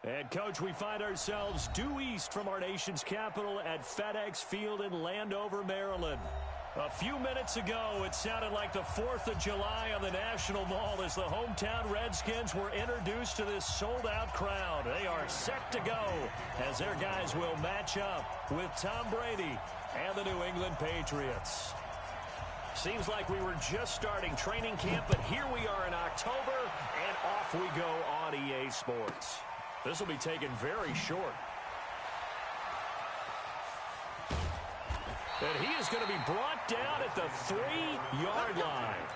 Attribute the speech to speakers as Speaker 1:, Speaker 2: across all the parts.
Speaker 1: And, Coach, we find ourselves due east from our nation's capital at FedEx Field in Landover, Maryland. A few minutes ago, it sounded like the 4th of July on the National Mall as the hometown Redskins were introduced to this sold-out crowd. They are set to go as their guys will match up with Tom Brady and the New England Patriots. Seems like we were just starting training camp, but here we are in October, and off we go on EA Sports. This will be taken very short. And he is going to be brought down at the 3-yard line.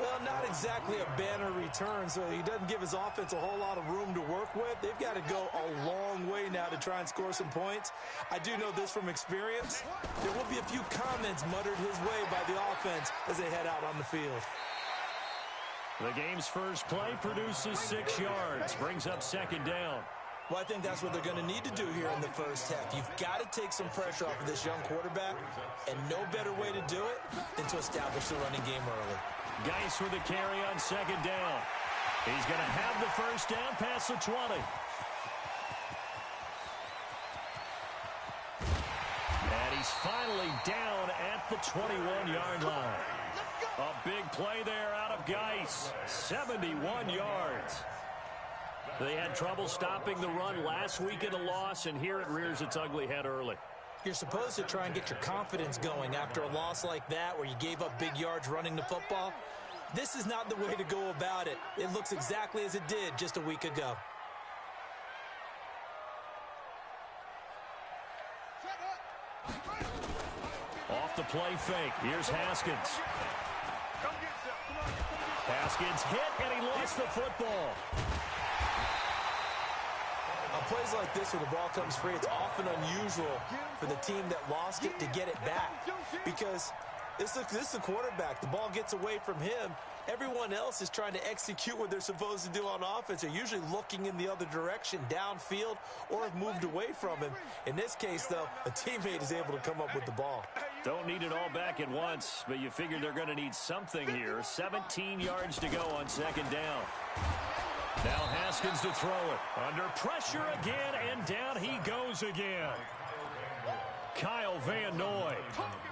Speaker 2: Well, not exactly a banner return, so he doesn't give his offense a whole lot of room to work with. They've got to go a long way now to try and score some points. I do know this from experience. There will be a few comments muttered his way by the offense as they head out on the field.
Speaker 1: The game's first play produces 6 yards, brings up 2nd down.
Speaker 2: Well, I think that's what they're going to need to do here in the first half. You've got to take some pressure off of this young quarterback, and no better way to do it than to establish the running game early.
Speaker 1: Geis with a carry on 2nd down. He's going to have the first down past the 20. And he's finally down at the 21-yard line. A big play there out of Geis. 71 yards. They had trouble stopping the run last week in the loss, and here it rears its ugly head early.
Speaker 2: You're supposed to try and get your confidence going after a loss like that where you gave up big yards running the football. This is not the way to go about it. It looks exactly as it did just a week ago.
Speaker 1: Off the play fake. Here's Haskins. Haskins hit, and he lost the football.
Speaker 2: On plays like this where the ball comes free, it's often unusual for the team that lost it to get it back. Because this is the quarterback. The ball gets away from him. Everyone else is trying to execute what they're supposed to do on offense. They're usually looking in the other direction, downfield, or have moved away from him. In this case, though, a teammate is able to come up with the ball.
Speaker 1: Don't need it all back at once, but you figure they're going to need something here. 17 yards to go on 2nd down. Now Haskins to throw it. Under pressure again, and down he goes again. Kyle Van Noy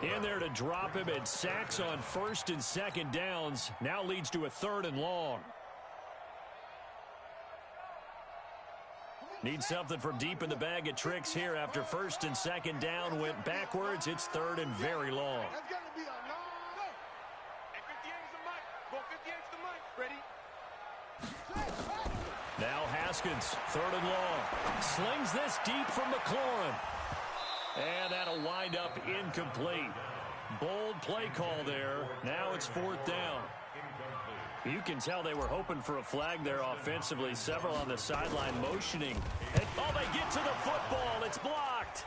Speaker 1: in there to drop him, and sacks on 1st and 2nd downs. Now leads to a 3rd and long. Need something from deep in the bag of tricks here after 1st and 2nd down went backwards. It's 3rd and very long. Now Haskins, 3rd and long. Slings this deep from McLaurin. And that'll wind up incomplete. Bold play call there. Now it's 4th down. You can tell they were hoping for a flag there offensively. Several on the sideline motioning. And, oh, they get to the football. It's blocked.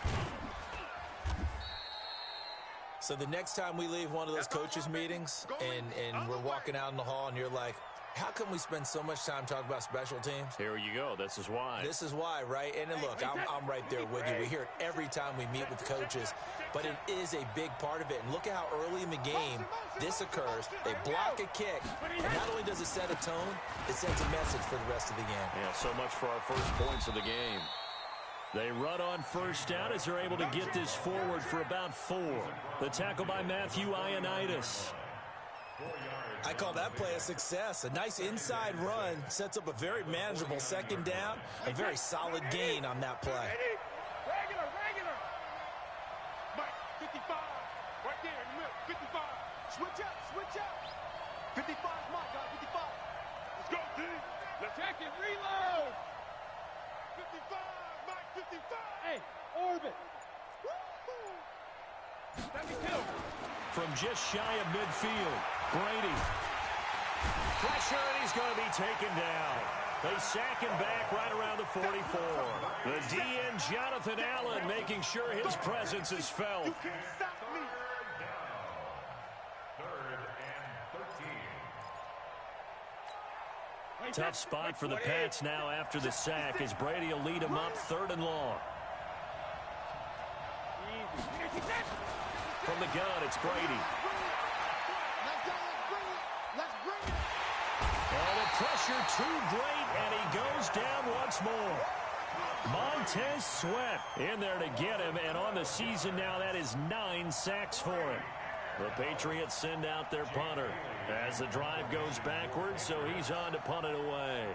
Speaker 2: So the next time we leave one of those coaches' meetings and we're walking out in the hall and you're like, how come we spend so much time talking about special teams?
Speaker 1: Here you go. This is why.
Speaker 2: This is why, right? And then look, I'm right there with you. We hear it every time we meet with coaches, but it is a big part of it. And look at how early in the game this occurs. They block a kick, and not only does it set a tone, it sends a message for the rest of the game.
Speaker 1: Yeah, so much for our first points of the game. They run on 1st down as they're able to get this forward for about 4. The tackle by Matthew Ioannidis.
Speaker 2: I call that play a success. A nice inside run sets up a very manageable 2nd down. A very solid gain on that play.
Speaker 3: Regular. Mike, 55. Right there in the middle. 55. Switch up. 55, Mike, 55. Let's go, D. Let's check it. Reload. 55, Mike, 55. Hey, orbit. Woo-hoo. 72.
Speaker 1: From just shy of midfield, Brady. Pressure, and he's going to be taken down. They sack him back right around the 44. The DN, Jonathan Allen, making sure his presence is felt.
Speaker 3: You can't stop me.
Speaker 4: 3rd and 13.
Speaker 1: Tough spot for the Pats now after the sack as Brady will lead them up 3rd and long. From the gun, it's Brady. And the pressure too great, and he goes down once more. Montez Sweat in there to get him, and on the season now, that is 9 sacks for him. The Patriots send out their punter as the drive goes backwards, so he's on to punt it away.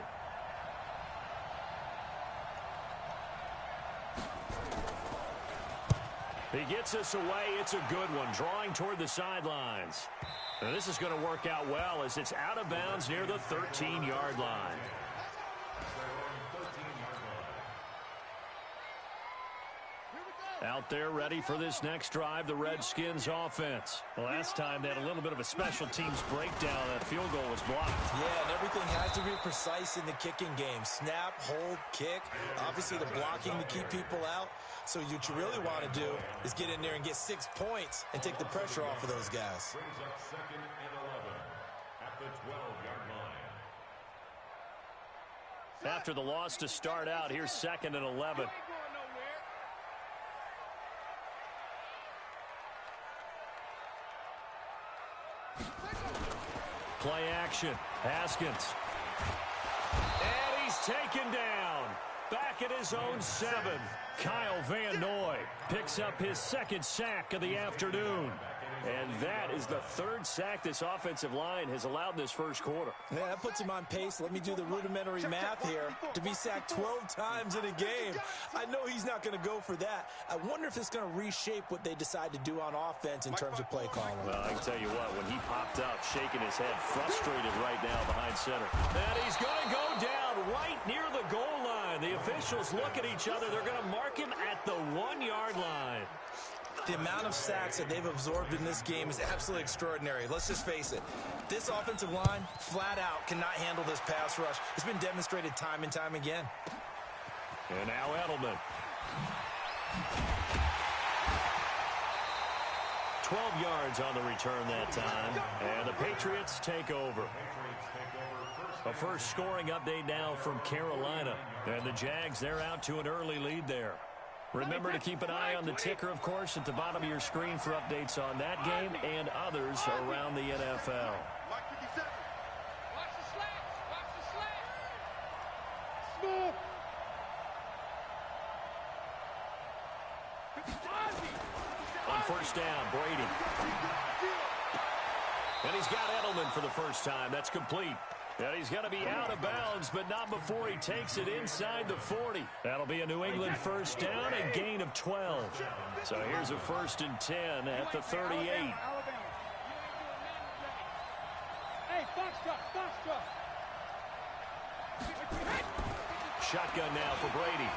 Speaker 1: He gets us away. It's a good one, drawing toward the sidelines. Now, this is going to work out well as it's out of bounds near the 13-yard line. Out there ready for this next drive, the Redskins offense. Last time they had a little bit of a special teams breakdown. That field goal was blocked.
Speaker 2: Yeah, and everything has to be precise in the kicking game. Snap, hold, kick. Obviously the blocking to keep people out. So what you really want to do is get in there and get 6 points and take the pressure off of those guys.
Speaker 5: Brings up 2nd and 11 at the 12-yard line.
Speaker 1: After the loss to start out, here's 2nd and 11. Play action. Haskins. And he's taken down. Back at his own 7. Kyle Van Noy picks up his 2nd sack of the afternoon. And that is the 3rd sack this offensive line has allowed in this first quarter.
Speaker 2: Yeah, that puts him on pace. Let me do the rudimentary math here. To be sacked 12 times in a game, I know he's not going to go for that. I wonder if it's going to reshape what they decide to do on offense in terms of play calling.
Speaker 1: Well, I can tell you what, when he popped up, shaking his head, frustrated right now behind center. And he's going to go down right near the goal line. The officials look at each other. They're going to mark him at the 1-yard line.
Speaker 2: The amount of sacks that they've absorbed in this game is absolutely extraordinary. Let's just face it. This offensive line, flat out, cannot handle this pass rush. It's been demonstrated time and time again.
Speaker 1: And now Edelman. 12 yards on the return that time. And the Patriots take over. A first scoring update now from Carolina. And the Jags, they're out to an early lead there. Remember to keep an eye on the ticker, of course, at the bottom of your screen for updates on that game and others around the NFL.
Speaker 3: Watch the slats. Watch the slats. Smooth.
Speaker 1: On first down, Brady. And he's got Edelman for the first time. That's complete. And he's going to be out of bounds, but not before he takes it inside the 40. That'll be a New England first down, a gain of 12. So here's a 1st and 10 at the 38.
Speaker 4: Hey, Foxtrot.
Speaker 1: Shotgun now for Brady.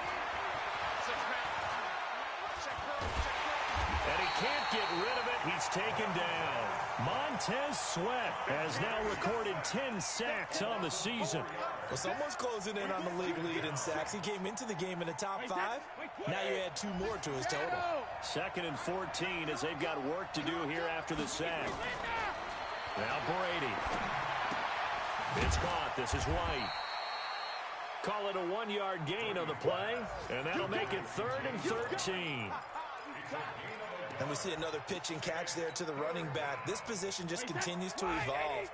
Speaker 1: And he can't get rid of it. He's taken down. Montez Sweat has now recorded 10 sacks on the season.
Speaker 2: Well, someone's closing in on the league lead in sacks. He came into the game in the top 5. Now you add 2 more to his total.
Speaker 1: 2nd and 14 as they've got work to do here after the sack. Now Brady. It's caught. This is White. Call it a 1-yard gain on the play, and that'll make it 3rd and 13.
Speaker 2: And we see another pitch and catch there to the running back. This position just continues to evolve.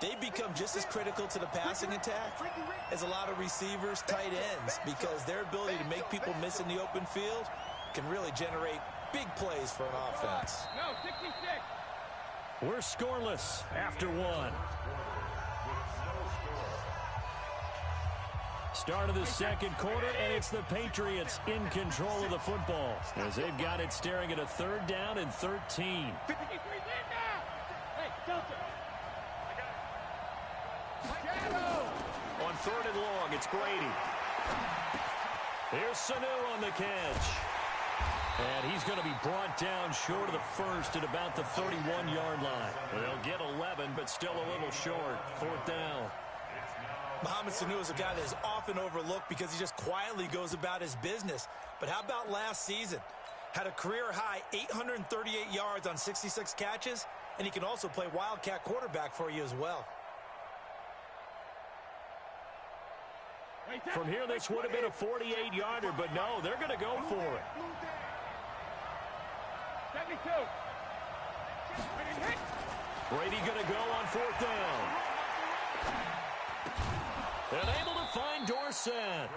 Speaker 2: They become just as critical to the passing attack as a lot of receivers, tight ends, because their ability to make people miss in the open field can really generate big plays for an offense.
Speaker 4: No, 66.
Speaker 1: We're scoreless after 1. Start of the second quarter, and it's the Patriots in control of the football as they've got it staring at a 3rd down and 13.
Speaker 4: Hey, Delta.
Speaker 1: On 3rd and long, it's Brady. Here's Sanu on the catch. And he's going to be brought down short of the 1st at about the 31-yard line. They'll get 11, but still a little short. 4th down.
Speaker 2: Mohamed Sanu is a guy that is often overlooked because he just quietly goes about his business. But how about last season? Had a career-high 838 yards on 66 catches, and he can also play wildcat quarterback for you as well.
Speaker 1: From here, this would have been a 48-yarder, but no, they're going to go for it.
Speaker 4: 72.
Speaker 1: Brady going to go on 4th down. And able to find Dorsett.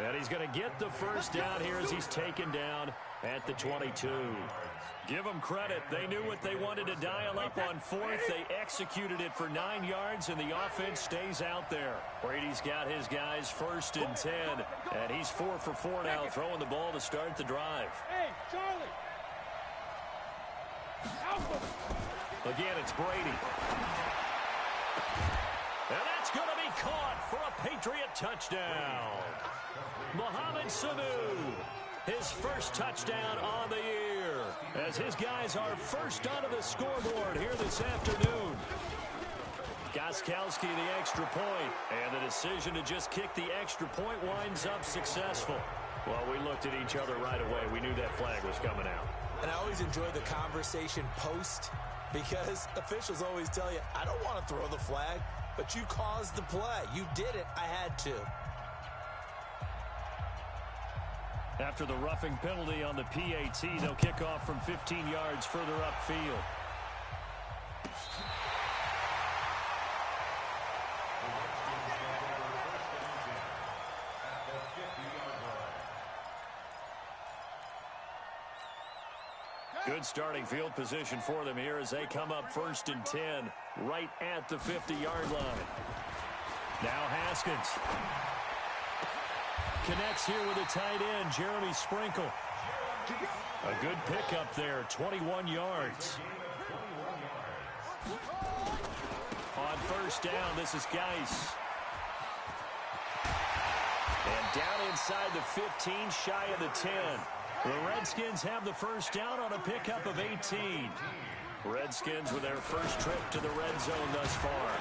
Speaker 1: And he's going to get the first down here as he's taken down at the 22. Give them credit. They knew what they wanted to dial up on fourth. They executed it for 9 yards, and the offense stays out there. Brady's got his guys 1st and 10, and he's 4 for 4 now, throwing the ball to start the drive.
Speaker 4: Hey, Charlie.
Speaker 1: Again, it's Brady. And that's going to be caught for a Patriot touchdown. Obs.Nestooo, his first touchdown on the year, as his guys are first onto the scoreboard here this afternoon. Gostkowski the extra point, and the decision to just kick the extra point winds up successful. Well, we looked at each other right away. We knew that flag was coming out.
Speaker 2: And I always enjoy the conversation post, because officials always tell you, I don't want to throw the flag, but you caused the play. You did it. I had to.
Speaker 1: After the roughing penalty on the PAT, they'll kick off from 15 yards further upfield. Good starting field position for them here as they come up 1st and 10 right at the 50-yard line. Now Haskins connects here with a tight end, Jeremy Sprinkle. A good pickup there, 21 yards. On 1st down, this is Geis. And down inside the 15, shy of the 10. The Redskins have the first down on a pickup of 18. Redskins with their first trip to the red zone thus far.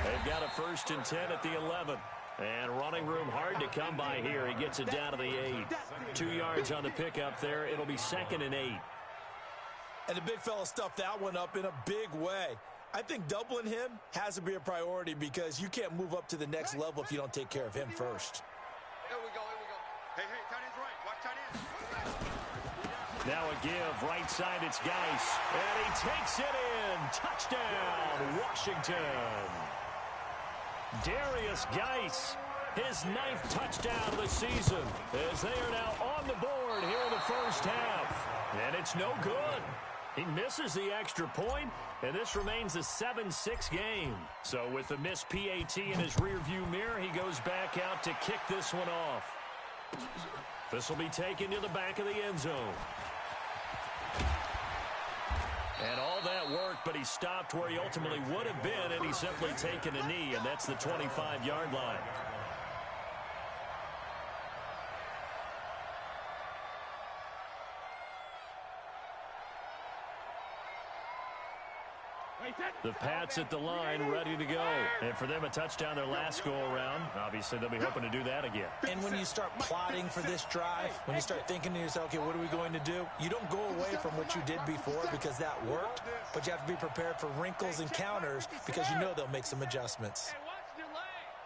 Speaker 1: They've got a 1st and 10 at the 11. And running room hard to come by here. He gets it down to the 8. 2 yards on the pickup there. It'll be 2nd and 8.
Speaker 2: And the big fella stuffed that one up in a big way. I think doubling him has to be a priority, because you can't move up to the next level if you don't take care of him first.
Speaker 3: Here we go, here we go. Hey, tight end's right. Watch tight end.
Speaker 1: Now a give, right side, it's Geis. And he takes it in. Touchdown, Washington. Darius Geis, his 9th touchdown of the season, as they are now on the board here in the first half. And it's no good. He misses the extra point, and this remains a 7-6 game. So with the missed PAT in his rearview mirror, he goes back out to kick this one off. This will be taken to the back of the end zone. And all that worked, but he stopped where he ultimately would have been, and he's simply taken a knee, and that's the 25-yard line. The Pats at the line, ready to go. And for them, a touchdown their last go-around. Obviously, they'll be hoping to do that again.
Speaker 2: And when you start plotting for this drive, when you start thinking to yourself, okay, what are we going to do? You don't go away from what you did before, because that worked, but you have to be prepared for wrinkles and counters, because you know they'll make some adjustments.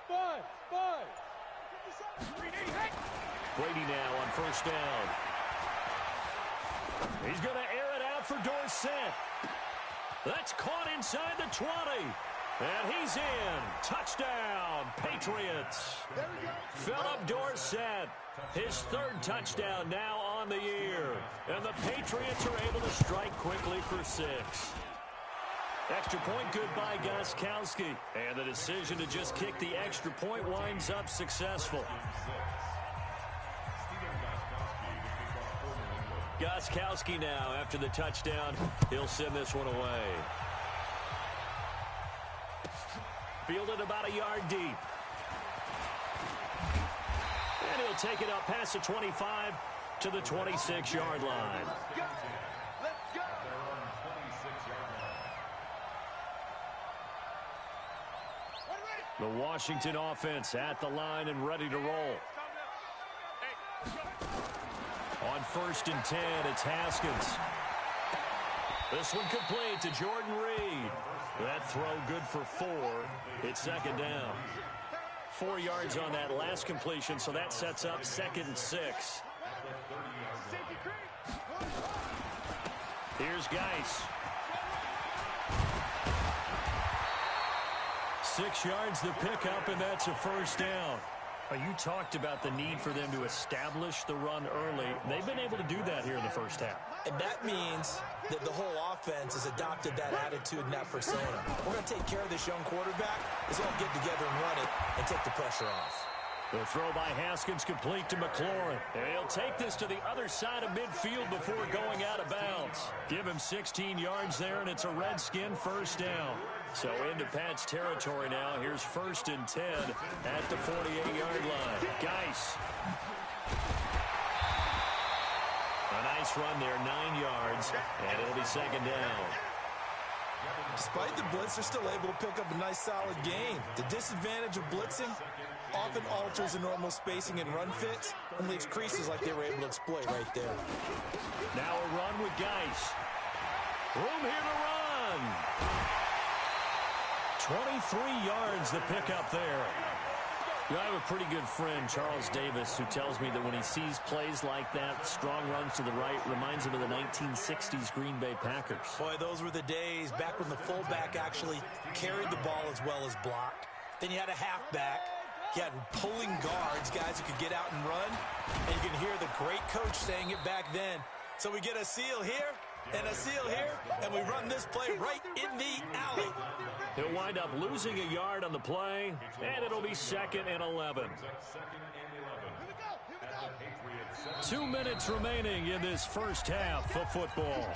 Speaker 1: Brady now on 1st down. He's going to air it out for Dorsett. That's caught inside the 20. And he's in. Touchdown, Patriots. Philip Dorsett, his 3rd touchdown now on the year. And the Patriots are able to strike quickly for 6. Extra point good by Gostkowski. And the decision to just kick the extra point winds up successful. Gostkowski now, after the touchdown, he'll send this one away. Fielded about a yard deep. And he'll take it up past the 25 to the 26-yard line.
Speaker 3: Let's go.
Speaker 1: The Washington offense at the line and ready to roll. On 1st and 10, it's Haskins. This one complete to Jordan Reed. That throw good for 4. It's 2nd down. 4 yards on that last completion, so that sets up 2nd and 6. Here's Geis. 6 yards the pickup, and that's a 1st down. You talked about the need for them to establish the run early. They've been able to do that here in the first half.
Speaker 2: And that means that the whole offense has adopted that attitude and that persona. We're going to take care of this young quarterback. Let's all get together and run it and take the pressure off.
Speaker 1: The throw by Haskins complete to McLaurin. And he'll take this to the other side of midfield before going out of bounds. Give him 16 yards there, and it's a Redskin first down. So into Pat's territory now. Here's 1st and 10 at the 48-yard line. Geis. A nice run there, 9 yards, and it'll be 2nd down.
Speaker 2: Despite the blitz, they're still able to pick up a nice, solid gain. The disadvantage of blitzing often alters the normal spacing and run fits and leaves creases like they were able to exploit right there.
Speaker 1: Now a run with Geis. Room here to run. 23 yards the pickup there. You know, I have a pretty good friend, Charles Davis, who tells me that when he sees plays like that, strong runs to the right, reminds him of the 1960s Green Bay Packers.
Speaker 2: Boy, those were the days back when the fullback actually carried the ball as well as blocked. Then you had a halfback. You had pulling guards, guys who could get out and run. And you can hear the great coach saying it back then. So we get a seal here and a seal here, and we run this play right in the alley.
Speaker 1: He'll wind up losing a yard on the play, and it'll be 2nd and 11. 2 minutes remaining in this first half of football.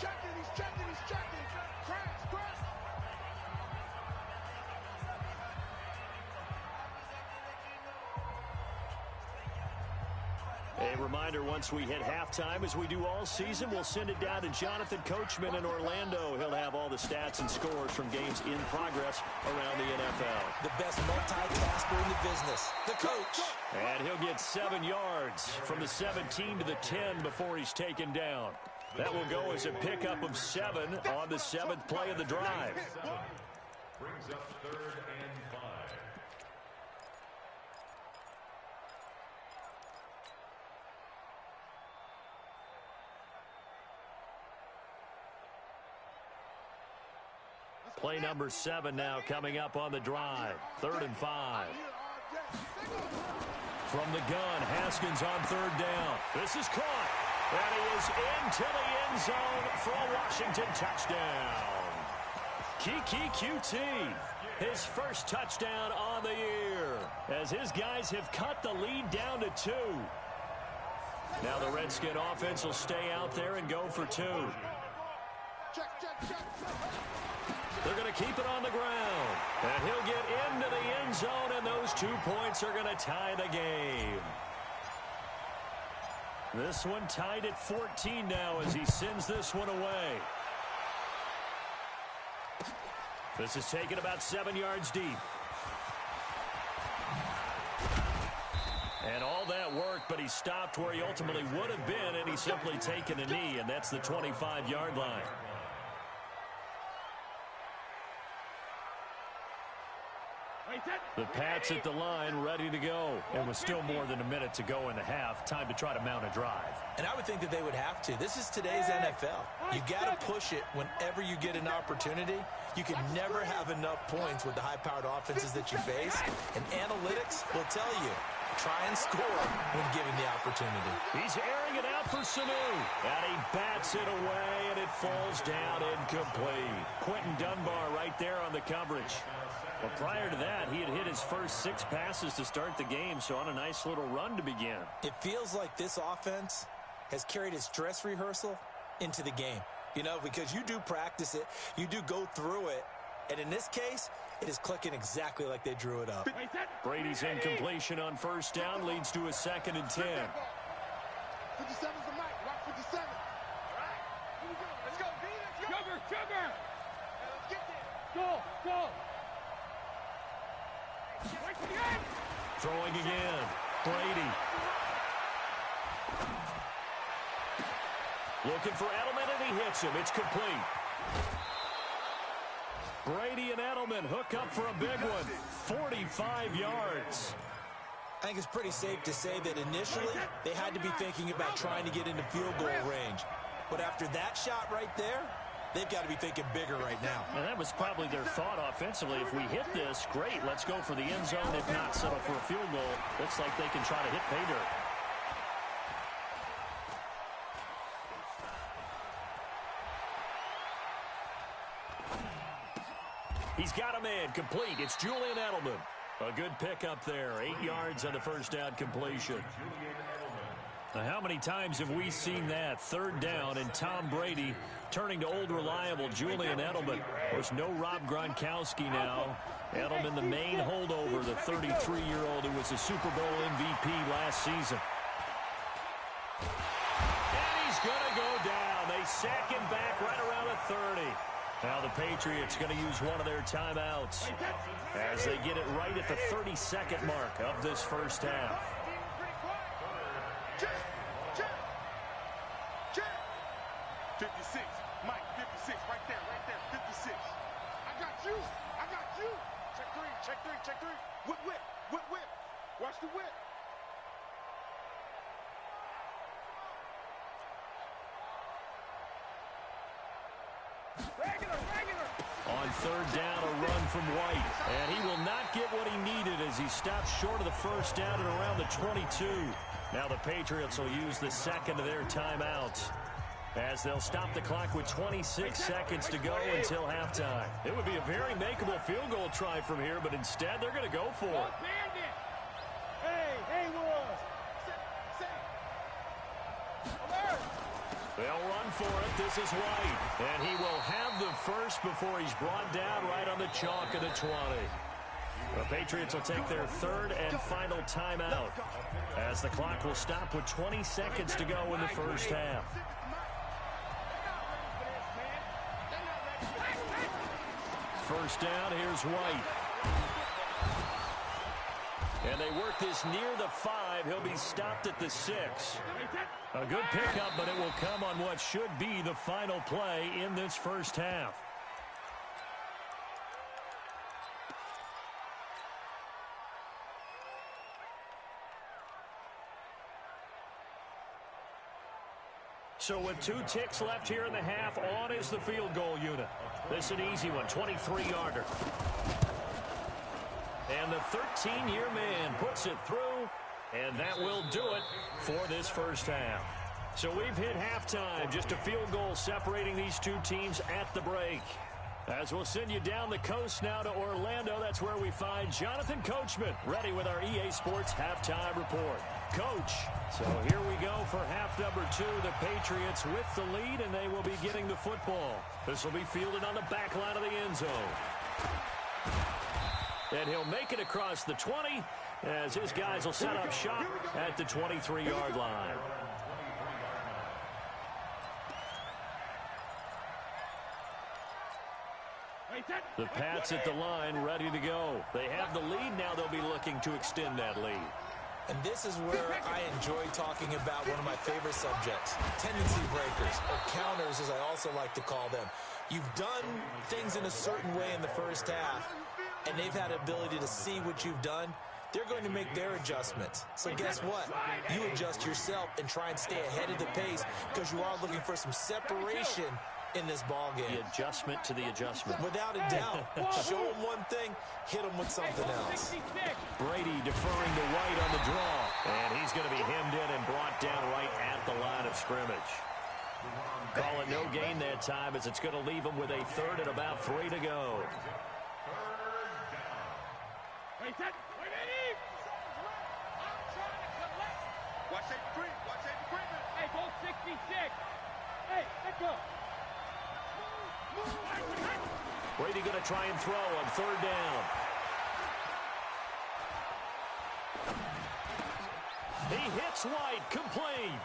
Speaker 1: A reminder, once we hit halftime, as we do all season, we'll send it down to Jonathan Coachman in Orlando. He'll have all the stats and scores from games in progress around the NFL.
Speaker 2: The best multitasker in the business, the coach.
Speaker 1: And he'll get 7 yards from the 17 to the 10 before he's taken down. That will go as a pickup of 7 on the 7th play of the drive.
Speaker 5: Brings up 3rd and 5.
Speaker 1: Play number 7 now coming up on the drive. 3rd and 5. From the gun, Haskins on 3rd down. This is caught. And he is into the end zone for a Washington touchdown. Kiki QT, his first touchdown on the year, as his guys have cut the lead down to 2. Now the Redskin offense will stay out there and go for 2. They're going to keep it on the ground. And he'll get into the end zone, and those 2 points are going to tie the game. This one tied at 14 now as he sends this one away. This is taken about 7 yards deep. And all that work, but he stopped where he ultimately would have been, and he's simply taken a knee, and that's the 25-yard line. The Pats at the line, ready to go. And with still more than a minute to go in the half, time to try to mount a drive.
Speaker 2: And I would think that they would have to. This is today's NFL. You got to push it whenever you get an opportunity. You can never have enough points with the high-powered offenses that you face. And analytics will tell you, try and score when given the opportunity.
Speaker 1: He's airing it out for Sanu. And he bats it away, and it falls down incomplete. Quentin Dunbar right there on the coverage. Well, prior to that, he had hit his first 6 passes to start the game, so on a nice little run to begin.
Speaker 2: It feels like this offense has carried its dress rehearsal into the game. You know, because you do practice it, you do go through it, and in this case, it is clicking exactly like they drew it up.
Speaker 1: Brady's incompletion on 1st down leads to a 2nd and 10.
Speaker 3: 57's the mic. Rock 57. All right. Here we go. Let's go, B. Let's go. Sugar. Let's get there. Go.
Speaker 1: Throwing again. Brady. Looking for Edelman, and he hits him. It's complete. Brady and Edelman hook up for a big one. 45 yards.
Speaker 2: I think it's pretty safe to say that initially they had to be thinking about trying to get into field goal range. But after that shot right there, they've got to be thinking bigger right now.
Speaker 1: And that was probably their thought offensively. If we hit this, great, let's go for the end zone. If not, settle for a field goal. Looks like they can try to hit pay dirt. He's got a man complete. It's Julian Edelman. A good pickup there. 8 yards on the first down completion. Now, how many times have we seen that? Third down and Tom Brady turning to old reliable Julian Edelman. Of course, no Rob Gronkowski now. Edelman, the main holdover, the 33-year-old who was a Super Bowl MVP last season. And he's going to go down. They sack him back right around the 30. Now the Patriots going to use one of their timeouts as they get it right at the 32nd mark of this first half.
Speaker 3: Check. 56. Mike, 56. Right there. 56. I got you. Check three. Whip. Watch the whip. Regular.
Speaker 1: On third down, a run from White. And he will not get what he needed as he stops short of the first down at around the 22. Now the Patriots will use the second of their timeouts as they'll stop the clock with 26 seconds to go until halftime. It would be a very makeable field goal try from here, but instead they're going to go for it.
Speaker 4: Hey, Lewis.
Speaker 1: They'll run for it. This is White. And he will have the first before he's brought down right on the chalk of the 20. The Patriots will take their third and final timeout as the clock will stop with 20 seconds to go in the first half. First down, here's White. And they work this near the 5. He'll be stopped at the 6. A good pickup, but it will come on what should be the final play in this first half. So with 2 ticks left here in the half, on is the field goal unit. This is an easy one, 23-yarder. And the 13-year man puts it through, and that will do it for this first half. So we've hit halftime, just a field goal separating these two teams at the break. As we'll send you down the coast now to Orlando, that's where we find Jonathan Coachman, ready with our EA Sports halftime report. Coach, so here we go for half number 2. The Patriots with the lead, and they will be getting the football. This will be fielded on the back line of the end zone. And he'll make it across the 20 as his guys will set up shop at the 23-yard line. The Pats at the line, ready to go. They have the lead. Now they'll be looking to extend that lead.
Speaker 2: And this is where I enjoy talking about one of my favorite subjects, tendency breakers, or counters as I also like to call them. You've done things in a certain way in the first half, and they've had ability to see what you've done. They're going to make their adjustments. So guess what? You adjust yourself and try and stay ahead of the pace because you are looking for some separation in this ball game.
Speaker 1: The adjustment to the adjustment.
Speaker 2: Without a doubt. Show them one thing, hit them with something else.
Speaker 1: Brady deferring to White on the draw. And he's going to be hemmed in and brought down right at the line of scrimmage. Call it no gain that time as it's going to leave him with a third and about 3 to go.
Speaker 3: Watch safety creep.
Speaker 4: Hey, go 66. Hey, let's go.
Speaker 1: Brady going to try and throw on third down. He hits White, complete.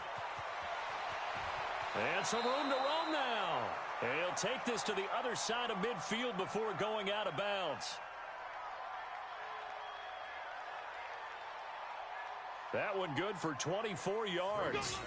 Speaker 1: And some room to roam now. And he'll take this to the other side of midfield before going out of bounds. That one good for 24 yards.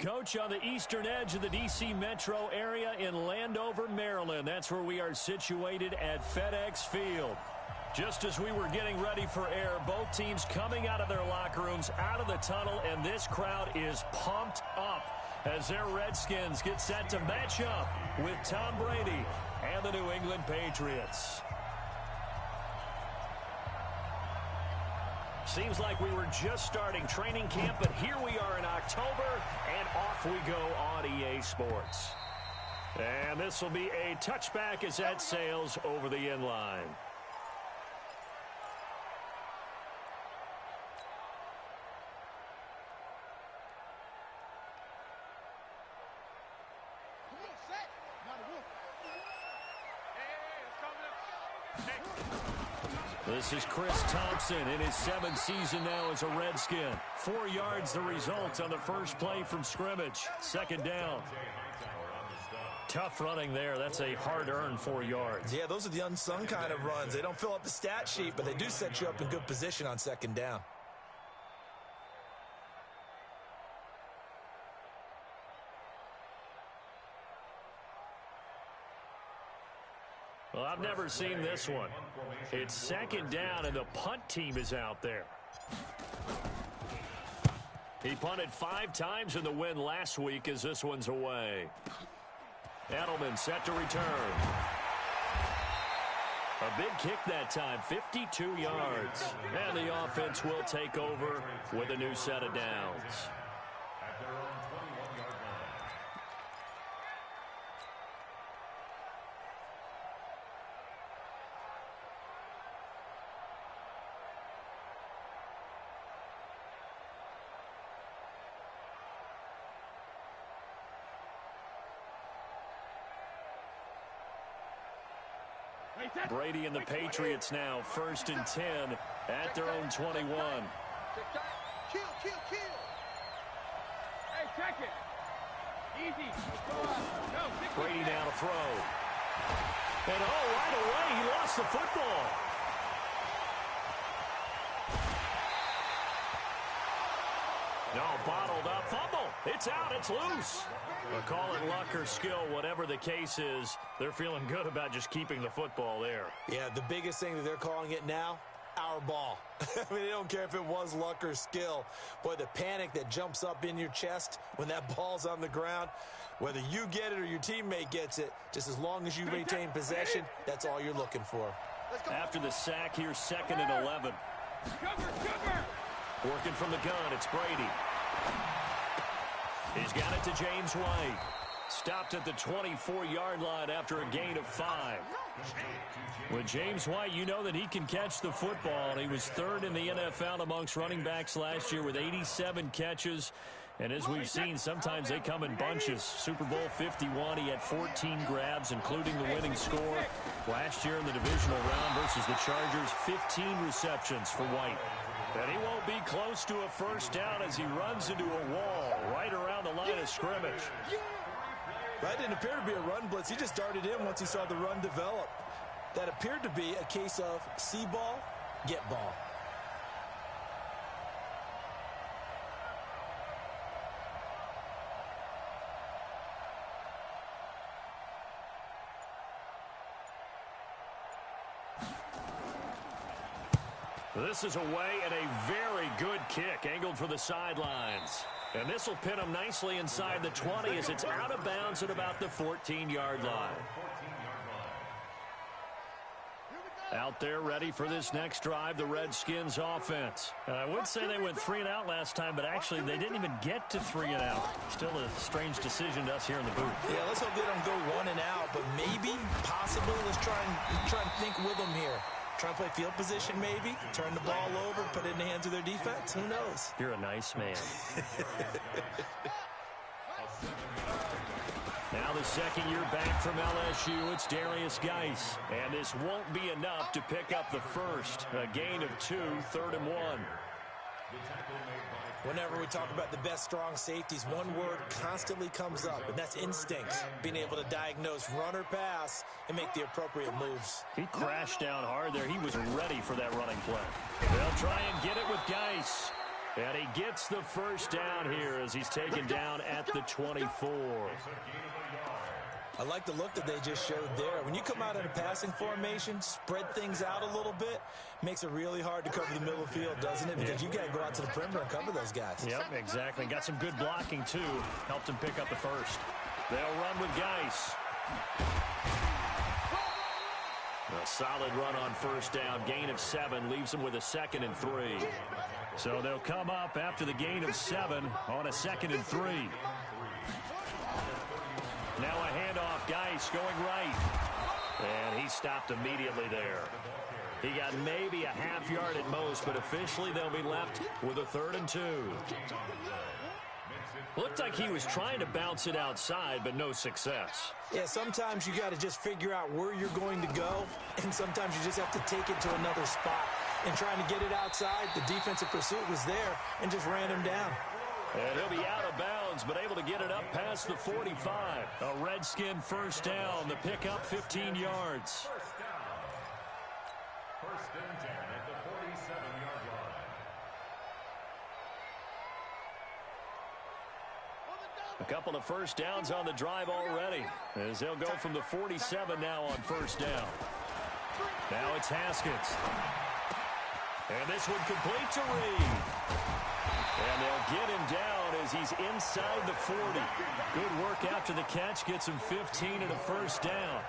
Speaker 1: Coach, on the eastern edge of the D.C. metro area in Landover, Maryland. That's where we are situated at FedEx Field. Just as we were getting ready for air, both teams coming out of their locker rooms, out of the tunnel, and this crowd is pumped up as their Redskins get set to match up with Tom Brady and the New England Patriots. Seems like we were just starting training camp, but here we are in October, and off we go on EA Sports. And this will be a touchback as that sails over the end line. This is Chris Thompson in his 7th season now as a Redskin. 4 yards the result on the first play from scrimmage. Second down. Tough running there. That's a hard-earned 4 yards.
Speaker 2: Yeah, those are the unsung kind of runs. They don't fill up the stat sheet, but they do set you up in good position on second down.
Speaker 1: Well, I've never seen this one. It's second down, and the punt team is out there. He punted 5 times in the win last week as this one's away. Edelman set to return. A big kick that time, 52 yards. And the offense will take over with a new set of downs. Brady and the Patriots now 1st and 10 at their own 21.
Speaker 3: Kill.
Speaker 4: Hey, check it. Easy. Go.
Speaker 1: Brady now to throw. And right away, he lost the football. No, bottled up. Fumble. It's out. It's loose. But call it luck or skill, whatever the case is, they're feeling good about just keeping the football there.
Speaker 2: Yeah, the biggest thing that they're calling it now, our ball. I mean, they don't care if it was luck or skill. Boy, the panic that jumps up in your chest when that ball's on the ground, whether you get it or your teammate gets it, just as long as you retain possession, that's all you're looking for.
Speaker 1: After the sack, here's 2nd and 11.
Speaker 4: Sugar.
Speaker 1: Working from the gun, it's Brady. He's got it to James White. Stopped at the 24-yard line after a gain of 5. With James White, you know that he can catch the football. He was 3rd in the NFL amongst running backs last year with 87 catches. And as we've seen, sometimes they come in bunches. Super Bowl 51, he had 14 grabs, including the winning score. Last year in the divisional round versus the Chargers, 15 receptions for White. And he won't be close to a first down as he runs into a wall right around the line of scrimmage.
Speaker 2: That didn't appear to be a run blitz. He just darted in once he saw the run develop. That appeared to be a case of see ball, get ball.
Speaker 1: This is away and a very good kick angled for the sidelines. And this will pin him nicely inside the 20 as it's out of bounds at about the 14-yard line. Out there ready for this next drive, the Redskins offense. And I would say they went 3 and out last time, but actually they didn't even get to 3 and out. Still a strange decision to us here in the booth.
Speaker 2: Yeah, let's hope they don't go 1 and out, but maybe, possibly, let's try and think with them here. Try and play field position maybe, turn the ball over, put it in the hands of their defense. Who knows?
Speaker 1: You're a nice man. Now the second year back from LSU, it's Darius Geis. And this won't be enough to pick up the first. A gain of 2, 3rd and 1.
Speaker 2: Whenever we talk about the best strong safeties, one word constantly comes up, and that's instinct. Being able to diagnose run or pass and make the appropriate moves.
Speaker 1: He crashed down hard there. He was ready for that running play. They'll try and get it with Geis. And he gets the first down here as he's taken down at the 24.
Speaker 2: I like the look that they just showed there. When you come out in a passing formation, spread things out a little bit, makes it really hard to cover the middle of the field, doesn't it? Because you got to go out to the perimeter and cover those guys.
Speaker 1: Yep, exactly. Got some good blocking, too. Helped him pick up the first. They'll run with Geis. A solid run on first down. Gain of 7 leaves them with a 2nd and 3. So they'll come up after the gain of 7 on a 2nd and 3. Now a handoff. Geis going right. And he stopped immediately there. He got maybe a half yard at most, but officially they'll be left with a 3rd and 2. Looked like he was trying to bounce it outside, but no success.
Speaker 2: Yeah, sometimes you got to just figure out where you're going to go, and sometimes you just have to take it to another spot. And trying to get it outside, the defensive pursuit was there and just ran him down.
Speaker 1: And he'll be out of bounds, but able to get it up past the 45. A Redskin first down. The pickup 15 yards.
Speaker 5: First and 10 at the 47-yard line.
Speaker 1: A couple of first downs on the drive already, as they'll go from the 47 now on first down. Now it's Haskins. And this one complete to Reed. And they'll get him down as he's inside the 40. Good work after the catch. Gets him 15 and a first down.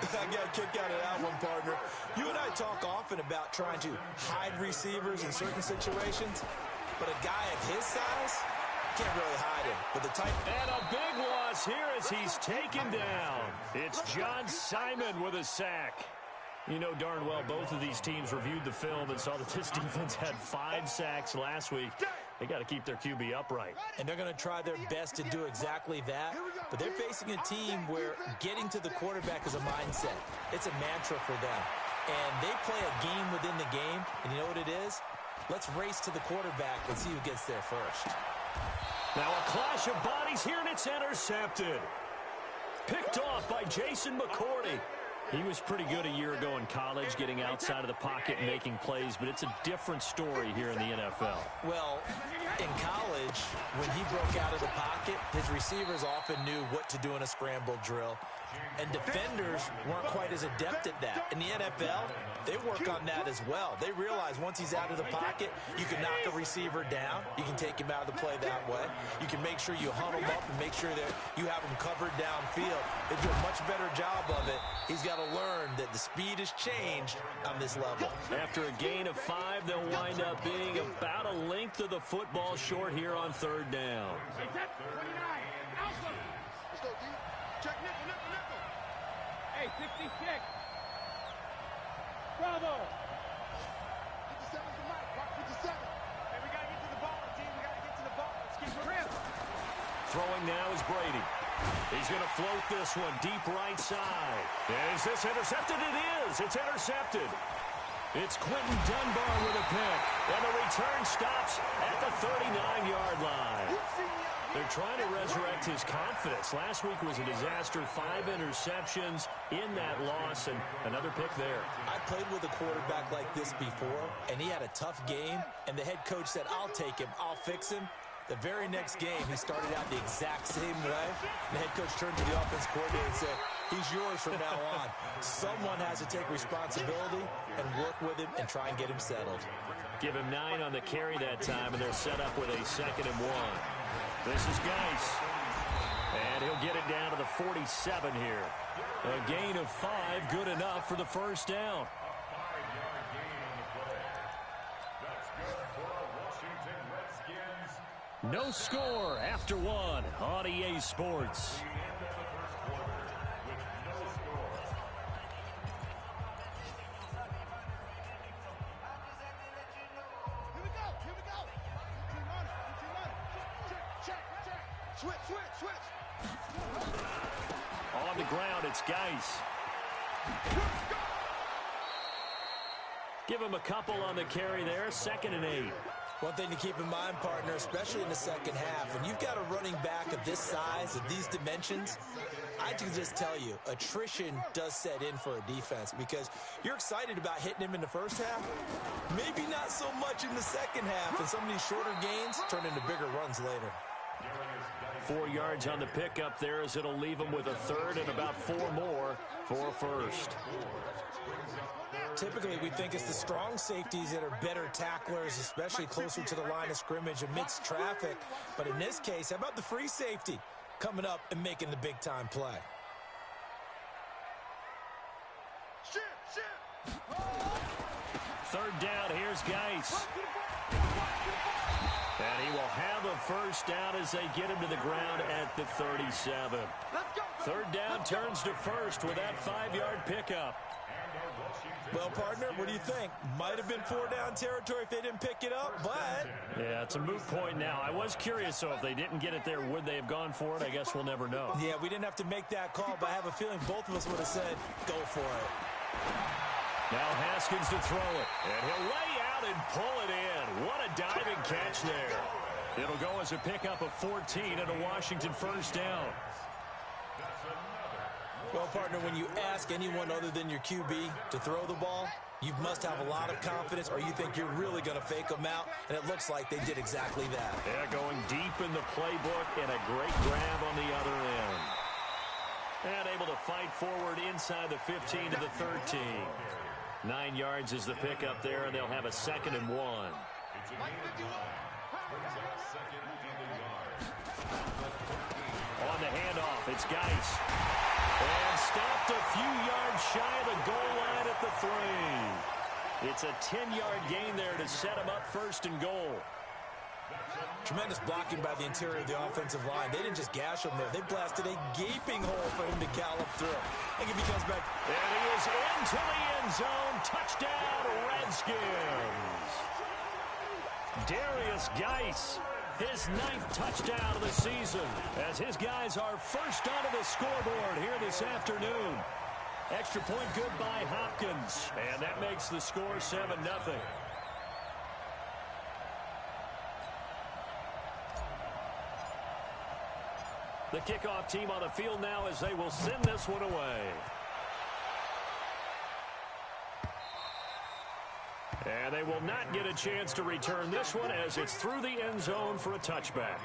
Speaker 2: I got a kick out of that one, partner. You and I talk often about trying to hide receivers in certain situations, but a guy of his size can't really hide him. But the type
Speaker 1: and a big loss here as he's taken down. It's John Simon with a sack. You know darn well both of these teams reviewed the film and saw that this defense had 5 sacks last week. They got to keep their QB upright.
Speaker 2: And they're going to try their best to do exactly that. But they're facing a team where getting to the quarterback is a mindset. It's a mantra for them. And they play a game within the game. And you know what it is? Let's race to the quarterback and see who gets there first.
Speaker 1: Now a clash of bodies here, and it's intercepted. Picked off by Jason McCourty. He was pretty good a year ago in college, getting outside of the pocket and making plays, but it's a different story here in the NFL.
Speaker 2: Well, in college, when he broke out of the pocket, his receivers often knew what to do in a scramble drill, and defenders weren't quite as adept at that. In the NFL, they work on that as well. They realize once he's out of the pocket, you can knock a receiver down. You can take him out of the play that way. You can make sure you hunt him up and make sure that you have him covered downfield. They do a much better job of it. He's got to learn that the speed has changed on this level.
Speaker 1: After a gain of 5, they'll wind up being about a length of the football short here on 3rd down.
Speaker 3: Let's go, D. Check nickel, nickel, nickel.
Speaker 4: Hey, 66. Bravo.
Speaker 3: 57's the mic, Mark 57. Hey, we got to get to the ball, team. We got to get to the ball. Let's keep it.
Speaker 1: Throwing now is Brady. He's going to float this one deep right side. Is this intercepted? It is. It's intercepted. It's Quentin Dunbar with a pick. And the return stops at the 39-yard line. They're trying to resurrect his confidence. Last week was a disaster. 5 interceptions in that loss, and another pick there.
Speaker 2: I played with a quarterback like this before, and he had a tough game, and the head coach said, I'll take him, I'll fix him. The very next game, he started out the exact same way. The head coach turned to the offense coordinator and said, he's yours from now on. Someone has to take responsibility and work with him and try and get him settled.
Speaker 1: Give him 9 on the carry that time, and they're set up with a 2nd and 1. This is Geis. And he'll get it down to the 47 here. A gain of 5, good enough for the first down.
Speaker 5: A 5-yard gain on the play. That's good for Washington Redskins.
Speaker 1: No score after 1 on EA Sports.
Speaker 5: The end of the first quarter with no score.
Speaker 3: Here we go. Here we go. 15 on it. 15 on it. Check, check, check. Switch, switch, switch.
Speaker 1: On the ground, it's Geis. Give him a couple on the carry there. 2nd and 8.
Speaker 2: One thing to keep in mind, partner, especially in the second half, when you've got a running back of this size, of these dimensions, I can just tell you, attrition does set in for a defense because you're excited about hitting him in the first half. Maybe not so much in the second half, and some of these shorter gains turn into bigger runs later.
Speaker 1: 4 yards on the pickup there as it'll leave him with a third and about 4 more for a first.
Speaker 2: Typically, we think it's the strong safeties that are better tacklers, especially closer to the line of scrimmage amidst traffic. But in this case, how about the free safety coming up and making the big-time play?
Speaker 1: Third down, here's Geis. And he will have a first down as they get him to the ground at the 37. Third down turns to first with that 5-yard pickup.
Speaker 2: Well, partner, what do you think? Might have been 4-down territory if they didn't pick it up, but...
Speaker 1: Yeah, it's a moot point now. I was curious, so if they didn't get it there, would they have gone for it? I guess we'll never know.
Speaker 2: Yeah, we didn't have to make that call, but I have a feeling both of us would have said, go for it.
Speaker 1: Now Haskins to throw it. And he'll lay out and pull it in. What a diving catch there. It'll go as a pickup of 14 and a Washington first down.
Speaker 2: Well, partner, when you ask anyone other than your QB to throw the ball, you must have a lot of confidence or you think you're really going to fake them out, and it looks like they did exactly that.
Speaker 1: Yeah, going deep in the playbook and a great grab on the other end. And able to fight forward inside the 15 to the 13. 9 yards is the pickup there, and they'll have a 2nd and 1. On the handoff, it's Geis. And stopped a few yards shy of the goal line at the 3. It's a 10-yard gain there to set him up 1st and goal.
Speaker 2: Tremendous blocking by the interior of the offensive line. They didn't just gash him there. They blasted a gaping hole for him to gallop through. I think if he comes back.
Speaker 1: And he is into the end zone. Touchdown, Redskins. Darius Geis, his 9th touchdown of the season, as his guys are first onto the scoreboard here this afternoon. Extra point good by Hopkins, and that makes the score 7-0. The kickoff team on the field now as they will send this one away. And they will not get a chance to return this one as it's through the end zone for a touchback.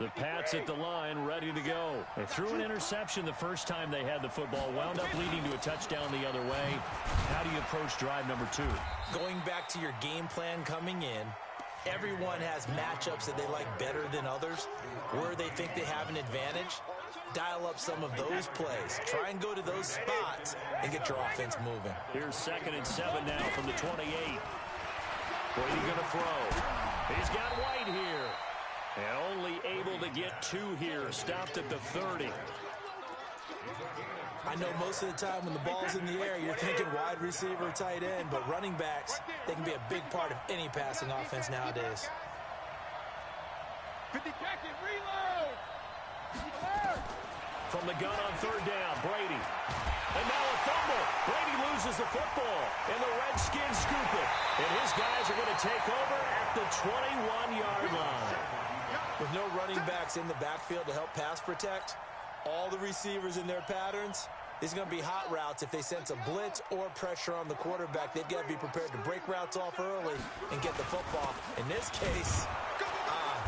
Speaker 1: The Pats at the line, ready to go. They threw an interception the first time they had the football, wound up leading to a touchdown the other way. How do you approach drive number 2?
Speaker 2: Going back to your game plan coming in, everyone has matchups that they like better than others, where they think they have an advantage. Dial up some of those plays. Try and go to those spots and get your offense moving.
Speaker 1: Here's 2nd and 7 now from the 28. Brady going to throw. He's got White here. And only able to get 2 here. Stopped at the 30.
Speaker 2: I know most of the time when the ball's in the air, you're thinking wide receiver, tight end, but running backs, they can be a big part of any passing offense nowadays.
Speaker 3: 50-second reload!
Speaker 1: From the gun on 3rd down, Brady. And now a fumble. Brady loses the football, and the Redskins scoop it. And his guys are going to take over at the 21-yard line.
Speaker 2: With no running backs in the backfield to help pass protect, all the receivers in their patterns, these are going to be hot routes. If they sense a blitz or pressure on the quarterback, they've got to be prepared to break routes off early and get the football. In this case,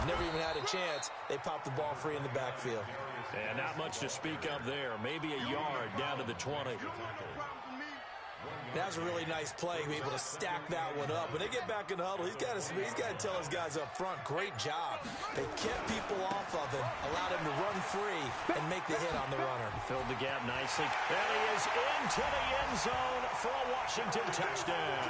Speaker 2: never even had a chance. They popped the ball free in the backfield.
Speaker 1: And not much to speak of there. Maybe a yard down to the 20.
Speaker 2: That was a really nice play. He was able to stack that one up. When they get back in the huddle, he's got to tell his guys up front, great job. They kept people off of him, allowed him to run free and make the hit on the runner.
Speaker 1: Filled the gap nicely. And he is into the end zone for a Washington touchdown.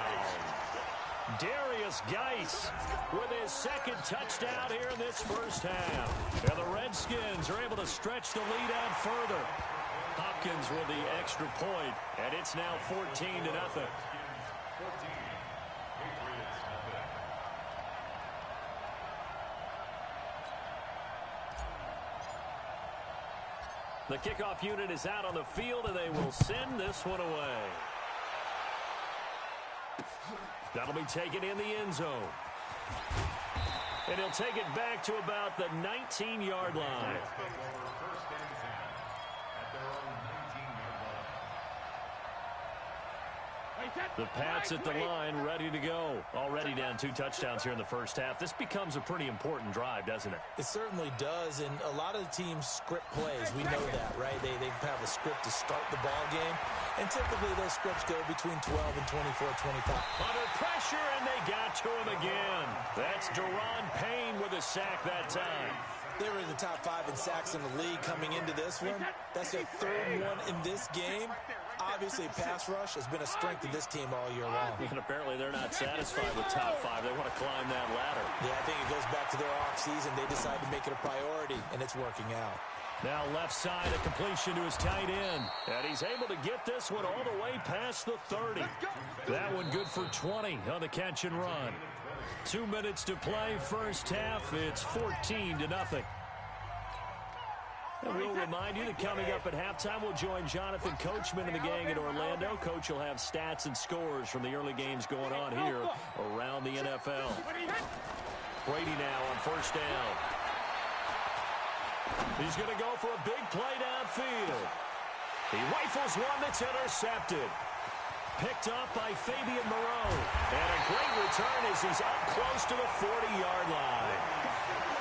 Speaker 1: Darius Geis with his 2nd touchdown here in this first half. And the Redskins are able to stretch the lead out further. Hopkins with the extra point, and it's now 14-0. The kickoff unit is out on the field, and they will send this one away. That'll be taken in the end zone. And he'll take it back to about the 19-yard line.
Speaker 5: First and 10 at their own 19-yard line.
Speaker 1: The Pats at the line, ready to go. Already down 2 touchdowns here in the first half. This becomes a pretty important drive, doesn't it?
Speaker 2: It certainly does, and a lot of the teams script plays. We know that, right? They have a script to start the ball game, and typically those scripts go between 12 and 24, 25.
Speaker 1: Under pressure, and they got to him again. That's Daron Payne with a sack that time.
Speaker 2: They were in the top 5 in sacks in the league coming into this one. That's their 3rd one in this game. Obviously, pass rush has been a strength of this team all year long.
Speaker 1: And apparently they're not satisfied with top 5. They want to climb that ladder.
Speaker 2: Yeah, I think it goes back to their offseason. They decided to make it a priority, and it's working out.
Speaker 1: Now left side, a completion to his tight end. And he's able to get this one all the way past the 30. That one good for 20 on the catch and run. 2 minutes to play, first half. It's 14-0. And we'll remind you that coming up at halftime, we'll join Jonathan Coachman and the gang in Orlando. Coach will have stats and scores from the early games going on here around the NFL. Brady now on first down. He's going to go for a big play downfield. He rifles one that's intercepted. Picked up by Fabian Moreau. And a great return as he's up close to the 40-yard line.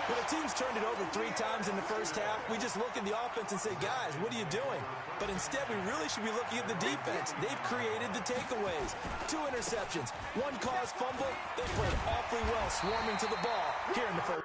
Speaker 2: When a team's turned it over 3 times in the first half, we just look at the offense and say, guys, what are you doing? But instead, we really should be looking at the defense. They've created the takeaways. 2 interceptions, 1 caused fumble. They played awfully well swarming to the ball here in the first.